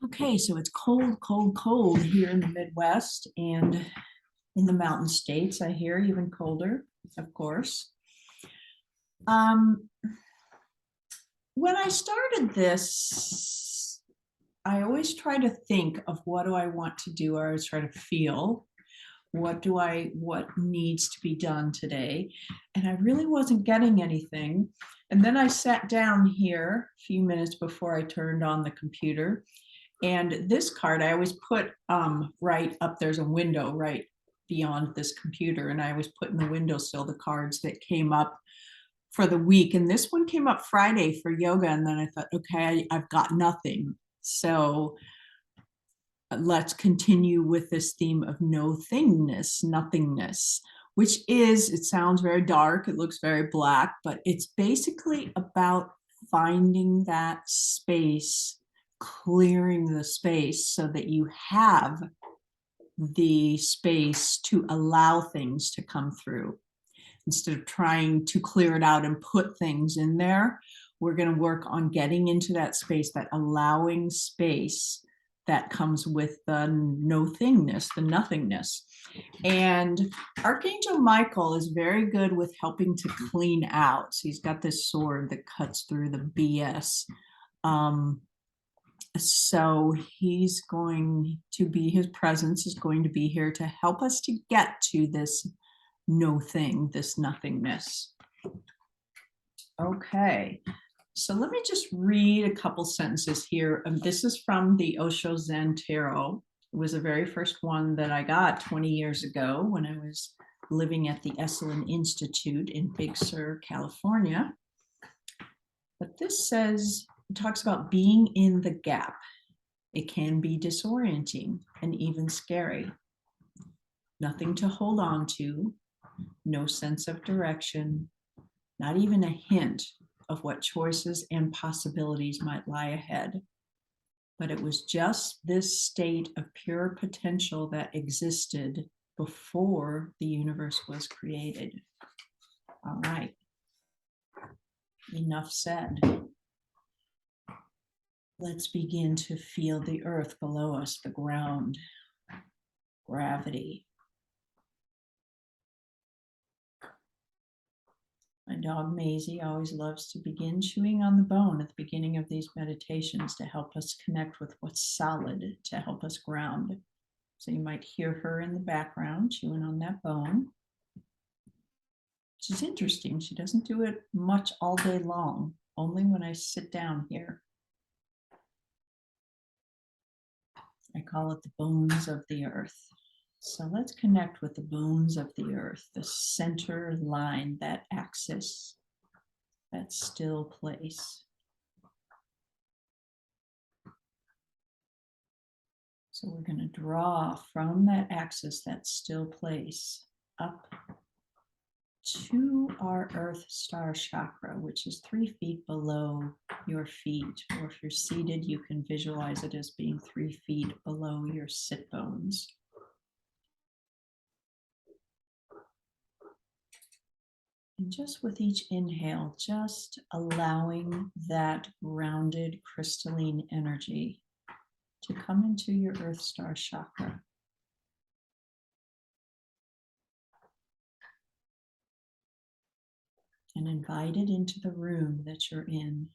Okay, so it's cold, cold, cold here in the Midwest and in the mountain states. I hear even colder, of course. Um, when I started this, I always try to think of what do I want to do, or I always try to feel what needs to be done today. And I really wasn't getting anything. And then I sat down here a few minutes before I turned on the computer. And this card, I always put right up, there's a window right beyond this computer. And I always put in the windowsill the cards that came up for the week. And this one came up Friday for yoga. And then I thought, okay, I've got nothing. So let's continue with this theme of no-thingness, nothingness, which is, it sounds very dark, it looks very black, but it's basically about finding that space, clearing the space so that you have the space to allow things to come through. Instead of trying to clear it out and put things in there, we're going to work on getting into that space, that allowing space that comes with the no-thingness, the nothingness. And Archangel Michael is very good with helping to clean out. So he's got this sword that cuts through the BS. So he's going to be, his presence is going to be here to help us to get to this no thing, this nothingness. Okay, so let me just read a couple sentences here. This is from the Osho Zen Tarot. It was the very first one that I got 20 years ago when I was living at the Esalen Institute in Big Sur, California. But this says, it talks about being in the gap. It can be disorienting and even scary. Nothing to hold on to, no sense of direction, not even a hint of what choices and possibilities might lie ahead. But it was just this state of pure potential that existed before the universe was created. All right, enough said. Let's begin to feel the earth below us, the ground, gravity. My dog Maisie always loves to begin chewing on the bone at the beginning of these meditations to help us connect with what's solid, to help us ground. So you might hear her in the background chewing on that bone. Which is interesting. She doesn't do it much all day long, only when I sit down here. I call it the bones of the earth. So let's connect with the bones of the earth, the center line, that axis, that still place. So we're going to draw from that axis, that still place, up to our earth star chakra, which is 3 feet below your feet. Or if you're seated, you can visualize it as being 3 feet below your sit bones. And just with each inhale, just allowing that grounded crystalline energy to come into your earth star chakra. And invite it into the room that you're in,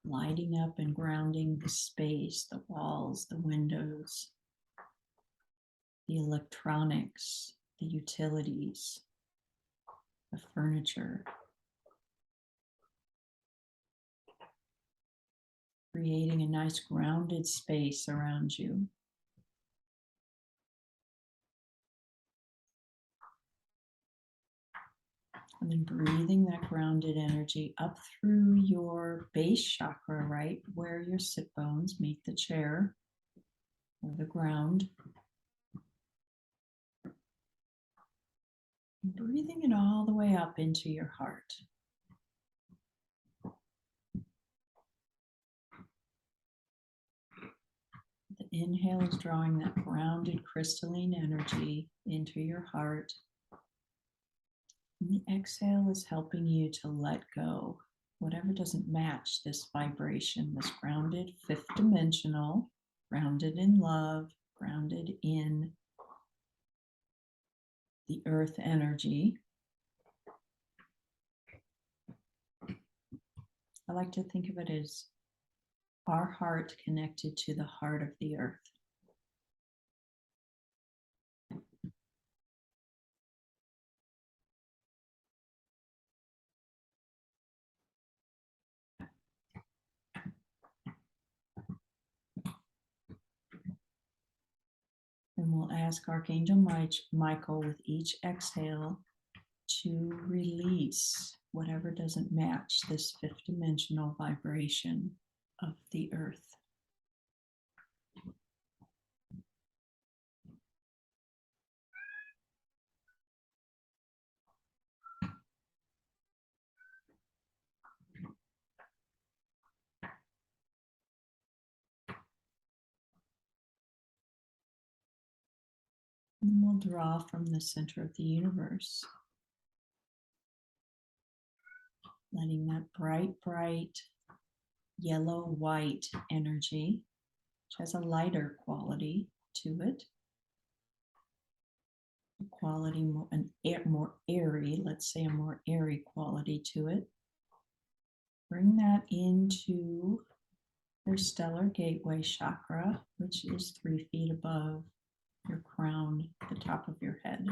lighting up and grounding the space, the walls, the windows, the electronics, the utilities, the furniture. Creating a nice grounded space around you. And then breathing that grounded energy up through your base chakra, right where your sit bones meet the chair or the ground. And breathing it all the way up into your heart. The inhale is drawing that grounded crystalline energy into your heart. And the exhale is helping you to let go whatever doesn't match this vibration, this grounded fifth dimensional, grounded in love, grounded in the earth energy. I like to think of it as our heart connected to the heart of the earth. And we'll ask Archangel Michael with each exhale to release whatever doesn't match this fifth dimensional vibration of the earth. And we'll draw from the center of the universe, letting that bright, bright yellow-white energy, which has a lighter quality to it, a quality more airy, let's say a more airy quality to it. Bring that into your stellar gateway chakra, which is 3 feet above your crown, the top of your head.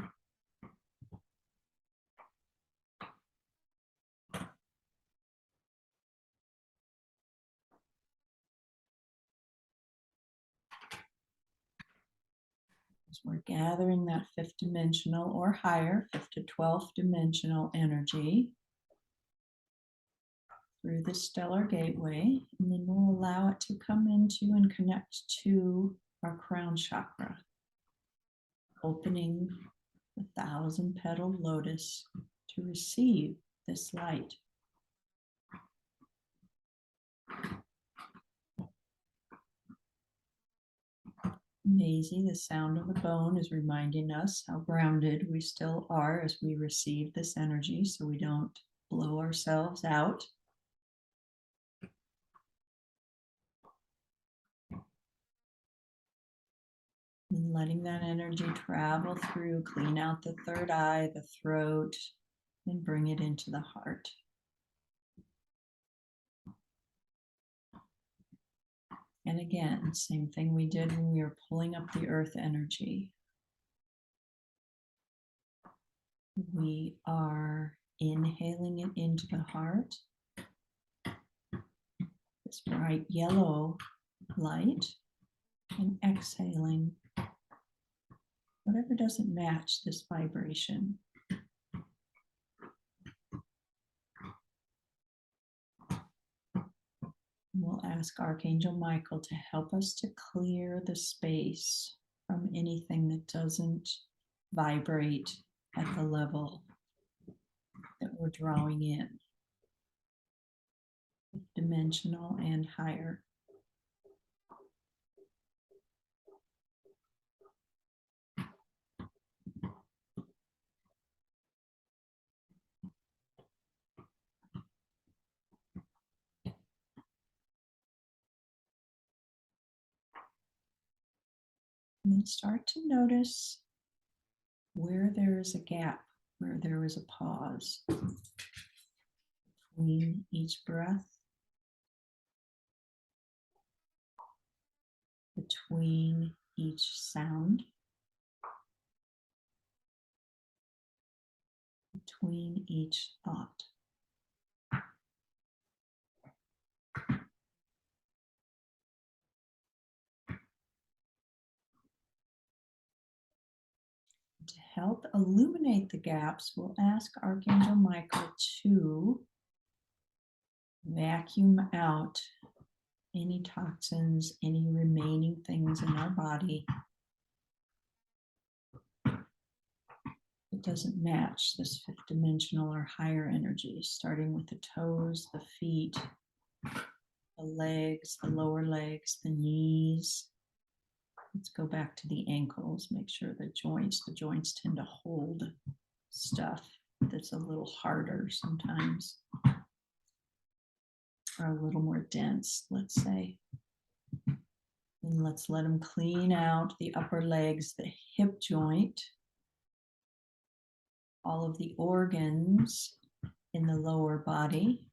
As we're gathering that fifth dimensional or higher, 5th to 12th dimensional energy through the stellar gateway, and then we'll allow it to come into and connect to our crown chakra, opening the 1,000-petaled lotus to receive this light. Amazing, the sound of the bone is reminding us how grounded we still are as we receive this energy, so we don't blow ourselves out. And letting that energy travel through, clean out the third eye, the throat, and bring it into the heart. And again, same thing we did when we were pulling up the earth energy. We are inhaling it into the heart, this bright yellow light, and exhaling whatever doesn't match this vibration. We'll ask Archangel Michael to help us to clear the space from anything that doesn't vibrate at the level that we're drawing in, dimensional and higher. And then start to notice where there is a gap, where there is a pause between each breath, between each sound, between each thought. To help illuminate the gaps, we'll ask Archangel Michael to vacuum out any toxins, any remaining things in our body that doesn't match this fifth dimensional or higher energy, starting with the toes, the feet, the legs, the lower legs, the knees. Let's go back to the ankles, make sure the joints tend to hold stuff that's a little harder sometimes. are a little more dense, let's say. And let's let them clean out the upper legs, the hip joint, all of the organs in the lower body,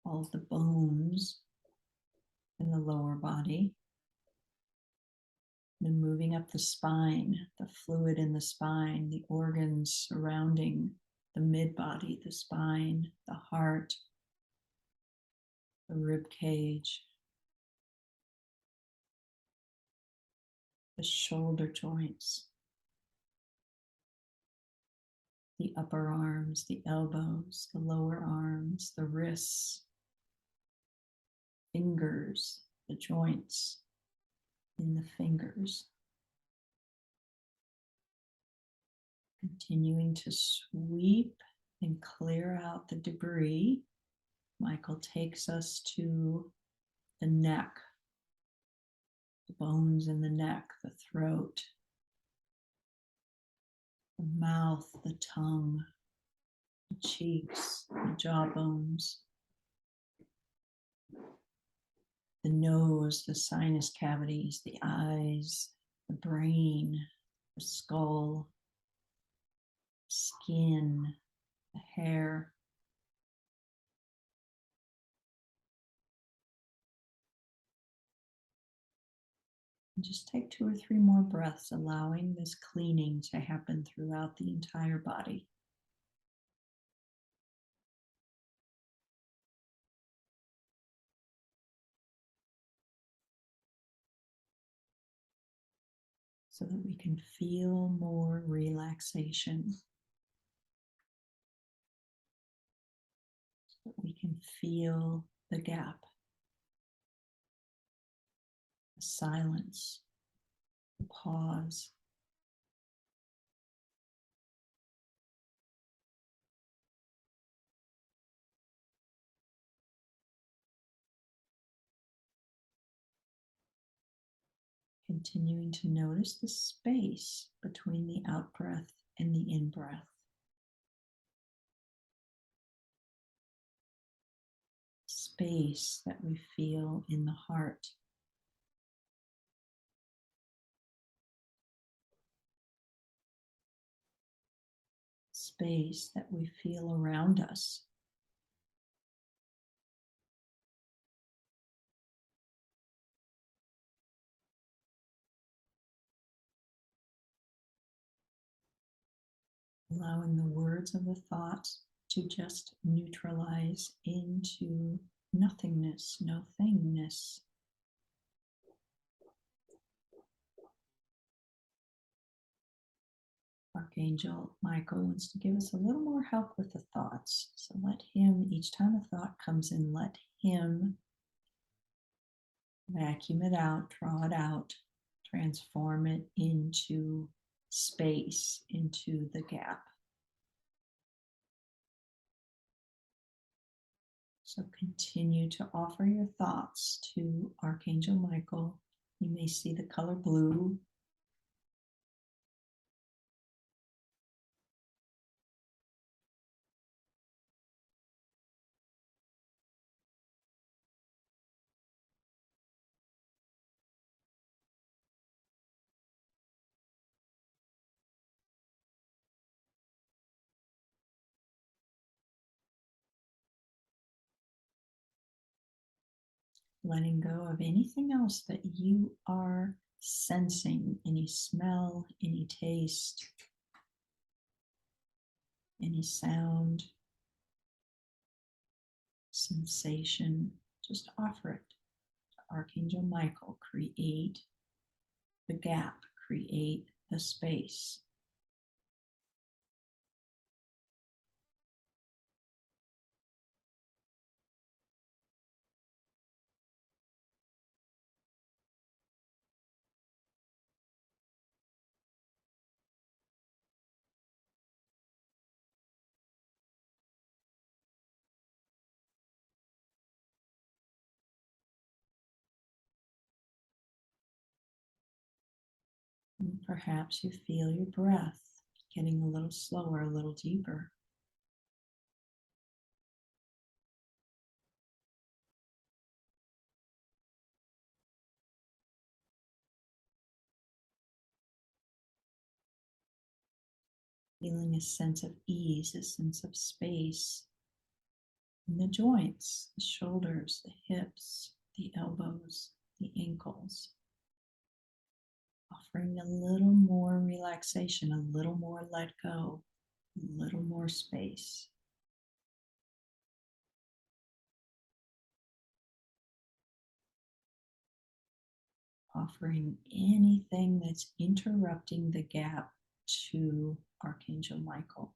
all of the bones in the lower body. Then moving up the spine, the fluid in the spine, the organs surrounding the mid-body, the spine, the heart, the rib cage, the shoulder joints, the upper arms, the elbows, the lower arms, the wrists, fingers, the joints in the fingers. Continuing to sweep and clear out the debris. Michael takes us to the neck, the bones in the neck, the throat, the mouth, the tongue, the cheeks, the jawbones, the nose, the sinus cavities, the eyes, the brain, the skull, skin, the hair. And just take 2 or 3 more breaths, allowing this cleaning to happen throughout the entire body. So that we can feel more relaxation. So that we can feel the gap, the silence, the pause. Continuing to notice the space between the out breath and the in breath. Space that we feel in the heart. Space that we feel around us. Allowing the words of the thoughts to just neutralize into nothingness, no-thingness. Archangel Michael wants to give us a little more help with the thoughts. So let him, each time a thought comes in, let him vacuum it out, draw it out, transform it into space, into the gap. So continue to offer your thoughts to Archangel Michael. You may see the color blue. Letting go of anything else that you are sensing, any smell, any taste, any sound, sensation. Just offer it to Archangel Michael. Create the gap, create the space. And perhaps you feel your breath getting a little slower, a little deeper. Feeling a sense of ease, a sense of space in the joints, the shoulders, the hips, the elbows, the ankles. Offering a little more relaxation, a little more let go, a little more space. Offering anything that's interrupting the gap to Archangel Michael.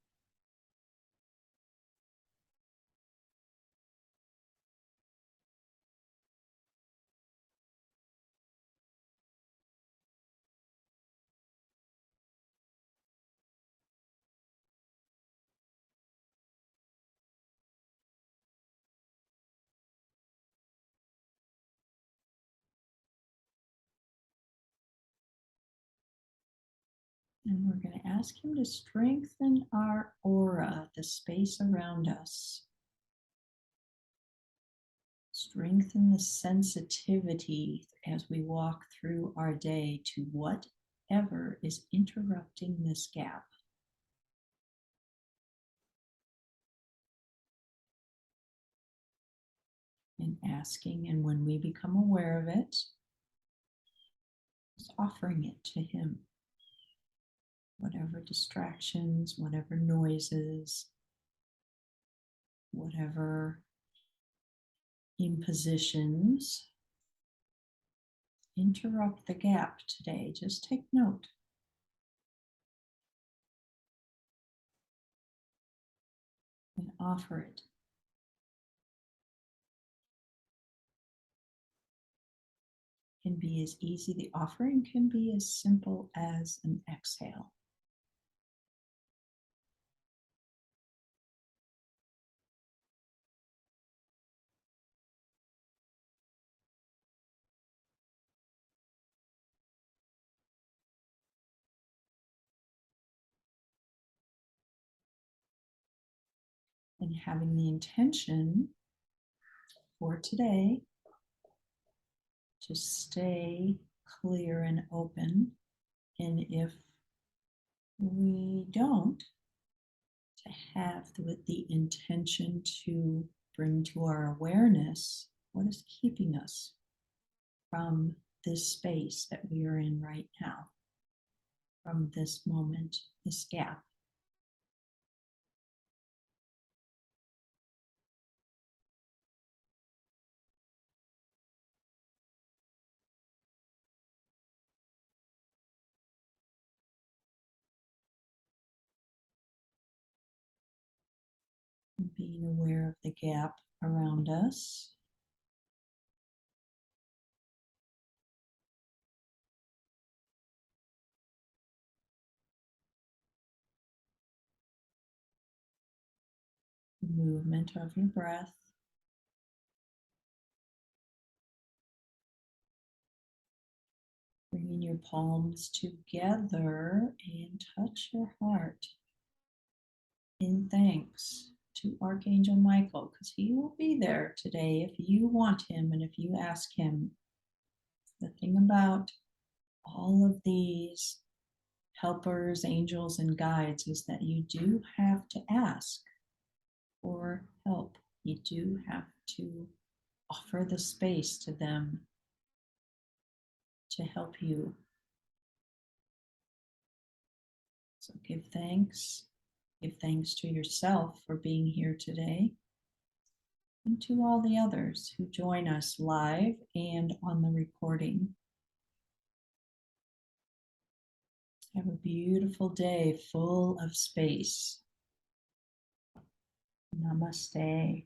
And we're going to ask him to strengthen our aura, the space around us. Strengthen the sensitivity as we walk through our day to whatever is interrupting this gap. And asking, and when we become aware of it, just offering it to him. Whatever distractions, whatever noises, whatever impositions interrupt the gap today, just take note. And offer it. Can be as easy, the offering can be as simple as an exhale. And having the intention for today to stay clear and open. And if we don't, to have the intention to bring to our awareness what is keeping us from this space that we are in right now, from this moment, this gap. Being aware of the gap around us. The movement of your breath. Bringing your palms together and touch your heart in thanks to Archangel Michael, because he will be there today if you want him and if you ask him. The thing about all of these helpers, angels, and guides is that you do have to ask for help. You do have to offer the space to them to help you. So give thanks. Give thanks to yourself for being here today, and to all the others who join us live and on the recording. Have a beautiful day full of space. Namaste.